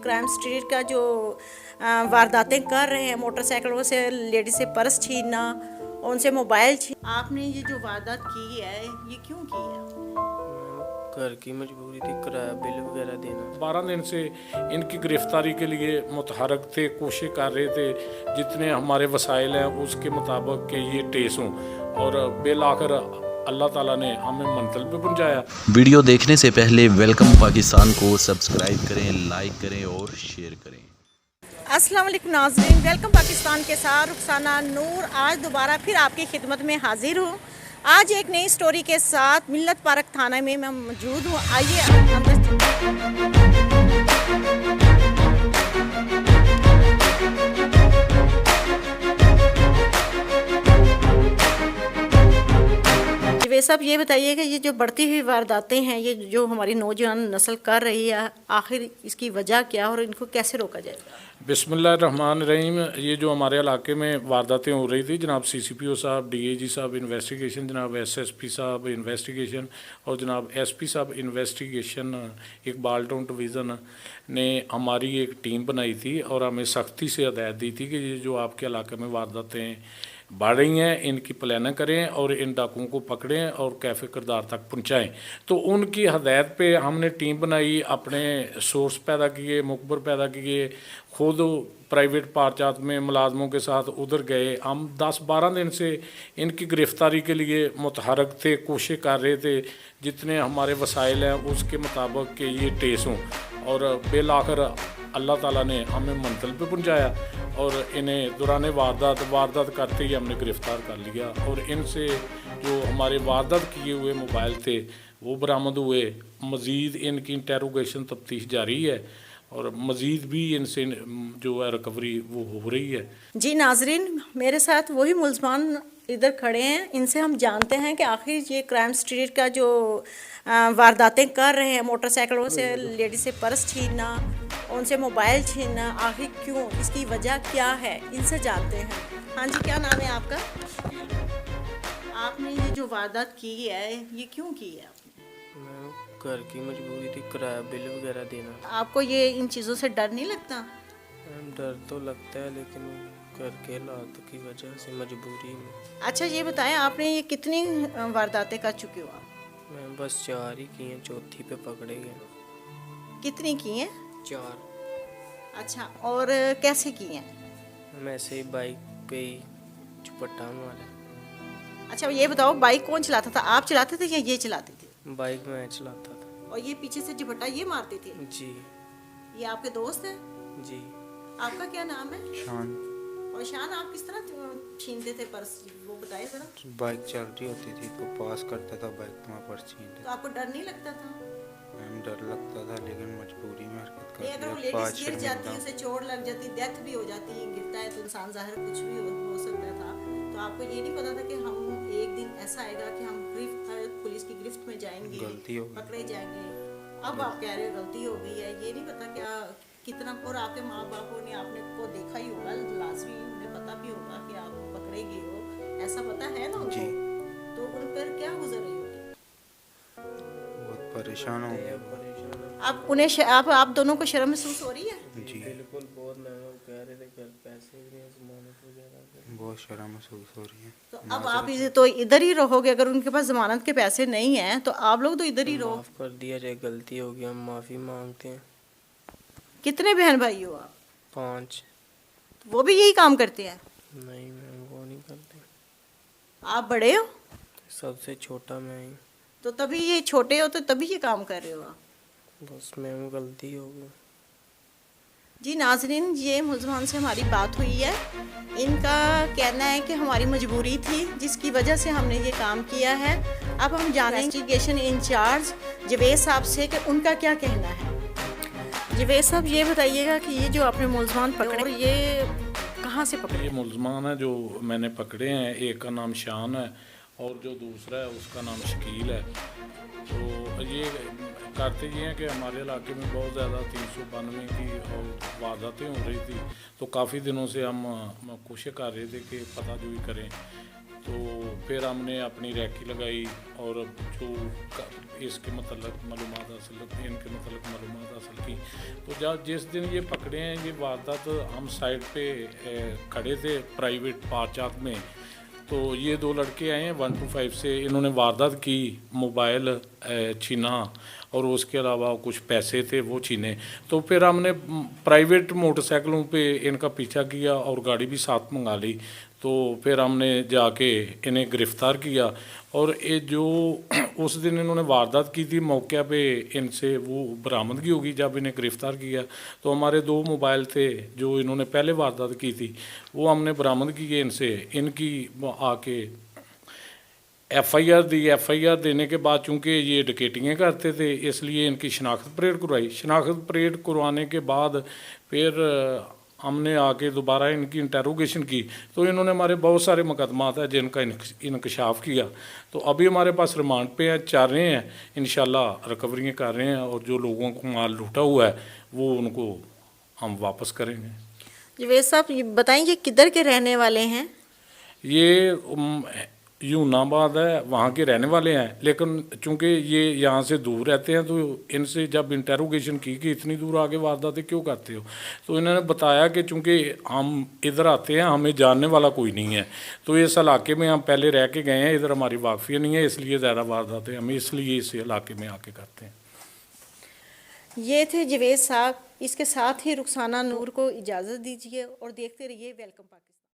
Crime street का जो वारदातें कर रहे हैं, मोटरसाइकिलों से लेडी से पर्स छीनना, उनसे मोबाइल छीन। आपने ये जो वारदात की है ये क्यों की है? घर की मजबूरी थी, किराया बिल वगैरह देना। 12 दिन से इनकी गिरफ्तारी के लिए मुतहरक थे, कोशिश कर रहे थे जितने हमारे वसाइल हैं उसके मुताबिक कि ये टेस हों, और बिल आकर अल्लाह ताला ने हमें मंजिल पे पहुंचाया। वीडियो देखने से पहले वेलकम पाकिस्तान को सब्सक्राइब करें, लाइक करें और शेयर करें। अस्सलाम वालेकुम नाज़रीन, वेलकम पाकिस्तान के साथ रुखसाना नूर आज दोबारा फिर आपकी खिदमत में हाजिर हूँ। आज एक नई स्टोरी के साथ मिल्लत पार्क थाना में मैं मौजूद हूँ। आइए अंदर वे सब ये बताइएगा, ये जो बढ़ती हुई वारदातें हैं, ये जो हमारी नौजवान नस्ल कर रही है, आखिर इसकी वजह क्या और इनको कैसे रोका जाएगा? बिस्मिल्लाहिर्रहमानिर्रहीम। ये जो हमारे इलाके में वारदातें हो रही थी, जनाब CCPO साहब, DAG साहब इन्वेस्टिगेशन, जनाब SSP साहब इन्वेस्टिगेशन और जनाब SP साहब इन्वेस्टिगेशन, इकबाल टाउन डिवीज़न ने हमारी एक टीम बनाई थी और हमें सख्ती से हदायत दी थी कि ये जो आपके इलाके में वारदातें बढ़ रही हैं, इनकी प्लानिंग करें और इन डाकुओं को पकड़ें और कैफ़े किरदार तक पहुंचाएं। तो उनकी हदायत पे हमने टीम बनाई, अपने सोर्स पैदा किए, मुखबर पैदा किए, खुद प्राइवेट पार्चात में मुलाजमों के साथ उधर गए। हम 10-12 दिन से इनकी गिरफ़्तारी के लिए मुतहरक थे, कोशिश कर रहे थे जितने हमारे वसाइल हैं उसके मुताबिक कि ये टेस हों, और बिल आकर अल्लाह ताला ने हमें मंजिल पे पहुंचाया और इन्हें दौरान वारदात करते ही हमने गिरफ़्तार कर लिया। और इनसे जो हमारे वारदात किए हुए मोबाइल थे वो बरामद हुए। मज़ीद इनकी इंटेरोगेशन तफ्तीश जारी है और मज़ीद भी इनसे जो है रिकवरी वो हो रही है। जी नाजरीन, मेरे साथ वही मुल्ज़मान इधर खड़े हैं, इनसे हम जानते हैं कि आखिर ये क्राइम स्ट्रीट का जो वारदातें कर रहे हैं, मोटरसाइकिलों से लेडी से पर्स छीनना, उनसे मोबाइल छीनना, आखिर क्यों, इसकी वजह क्या है, इनसे जानते हैं। हाँ जी, क्या नाम है आपका? आपने ये जो वारदात की है ये क्यों की है? मैं घर की मजबूरी थी, किराया बिल वगैरह देना। आपको ये इन चीज़ों से डर नहीं लगता? डर तो लगता है, लेकिन घर के हालात की वजह से मजबूरी में। अच्छा ये बताएं, आपने ये कितनी वारदातें कर चुके हो आप? मैं बस 4 ही की हैं, चौथी पे पकड़े गए। कितनी की हैं? 4। अच्छा, और कैसे की हैं? हम ऐसे ही बाइक पे ही झपट्टा वाला। अच्छा ये बताओ, बाइक कौन चलाता था, आप चलाते थे या ये चलाते थे? बाइक मैं चलाता था। और ये पीछे से झपट्टा ये मारते थे? जी ये आपके दोस्त हैं? जी। आपका क्या नाम है? शान। और शान, आप किस तरह छीनते थे पर्स, वो बताइए जरा। बाइक चल रही होती थी तो पास करता था बाइक तो वहाँ पर छीन तो आपको डर नहीं लगता था? मैम डर लगता था, लेकिन मजबूरी में हरकत नहीं, अगर वो कर लेडीज गिर जाती है, उसे चोट लग जाती, डेथ भी हो जाती है, गिरता है तो इंसान जाहिर कुछ भी हो सकता था, तो आपको ये नहीं पता था कि हम एक दिन ऐसा आएगा कि हम पुलिस की गिरफ्त में जाएंगे, गलती हो गई, पकड़े जाएंगे। अब आप कह रहे हो गलती हो गई है, ये नहीं पता क्या कितना, और आपके माँ बापों ने आपने को देखा ही होगा, लाजमी उन्हें पता भी होगा कि आप पकड़े गए हो, ऐसा पता है ना उनको? तो उन पर क्या गुजर रही होगी? बहुत परेशान हो गया। आप उन्हें आप दोनों को शर्म महसूस हो रही है? जी बिल्कुल, बहुत महंगा कह रहे थे, घर पैसे भी नहीं, ज़मानत वगैरह। बहुत शर्म महसूस हो रही है। तो अब आप तो इधर ही रहोगे? अगर उनके पास जमानत के पैसे नहीं हैं तो आप लोग तो इधर ही रहो। माफ़ कर दिया जाए, गलती हो गई, हम माफ़ी मांगते हैं। कितने बहन भाई हो आप? 5। तो वो भी यही काम करते हैं? नहीं मैम, वो नहीं करते। आप बड़े हो? सबसे छोटा मैं ही। तो तभी ये छोटे हो तो तभी ये काम कर रहे हो आप? बस मैम गलती हो गई। जी नाजरीन, ये मुल्ज़मान से हमारी बात हुई है। इनका कहना है कि हमारी मजबूरी थी जिसकी वजह से हमने ये काम किया है। अब हम जानें इन्वेस्टिगेशन इंचार्ज जवेद साहब से कि उनका क्या कहना है। जवेद साहब ये बताइएगा कि ये जो आपने मुल्ज़मान पकड़े, ये कहाँ से पकड़े? ये मुल्ज़मान है जो मैंने पकड़े हैं, एक का नाम शान है और जो दूसरा है उसका नाम शकील है। तो ये करते ये हैं कि हमारे इलाके में बहुत ज़्यादा 392 की और वारदातें हो रही थी, तो काफ़ी दिनों से हम कोशिश कर रहे थे कि पता जो ही करें। तो फिर हमने अपनी रैकी लगाई और जो इसके मतलब मालूमात हासिल इनके मतलब मालूमात हासिल की। तो जब जिस दिन ये पकड़े हैं ये वारदात हम साइड पे खड़े थे प्राइवेट पार्क में, तो ये दो लड़के आए हैं 125 से, इन्होंने वारदात की, मोबाइल छीना और उसके अलावा कुछ पैसे थे वो छीने। तो फिर हमने प्राइवेट मोटरसाइकिलों पे इनका पीछा किया और गाड़ी भी साथ मंगा ली। तो फिर हमने जाके इन्हें गिरफ़्तार किया और ये जो उस दिन इन्होंने वारदात की थी मौके पे इनसे वो बरामदगी होगी जब इन्हें गिरफ़्तार किया। तो हमारे 2 मोबाइल थे जो इन्होंने पहले वारदात की थी वो हमने बरामद किए इनसे। इनकी आके FIR दी। FIR देने के बाद चूँकि ये डकैतियाँ करते थे इसलिए इनकी शनाख्त परेड करवाई। शनाख्त परेड करवाने के बाद फिर हमने आके दोबारा इनकी इंटेरोगेशन की तो इन्होंने हमारे बहुत सारे मुकदमात हैं जिनका इंकशाफ किया। तो अभी हमारे पास रिमांड पे हैं, चल रहे हैं, इंशाल्लाह रिकवरियाँ कर रहे हैं और जो लोगों को माल लूटा हुआ है वो उनको हम वापस करेंगे। जवेद साहब ये बताएंगे किधर के रहने वाले हैं? ये यूनाबाद है, वहाँ के रहने वाले हैं, लेकिन चूँकि ये यहाँ से दूर रहते हैं तो इनसे जब इंटेरोगेशन की कि इतनी दूर आके वारदातें क्यों करते हो, तो इन्होंने बताया कि चूँकि हम इधर आते हैं हमें जानने वाला कोई नहीं है, तो इस इलाके में हम पहले रह के गए हैं, इधर हमारी वाकफियत नहीं है, इसलिए ज़्यादा वारदातें हम इसलिए इस इलाके में आके करते हैं। ये थे जवेद साहब। इसके साथ ही रुखसाना नूर को इजाज़त दीजिए और देखते रहिए वेलकम पाकिस्तान।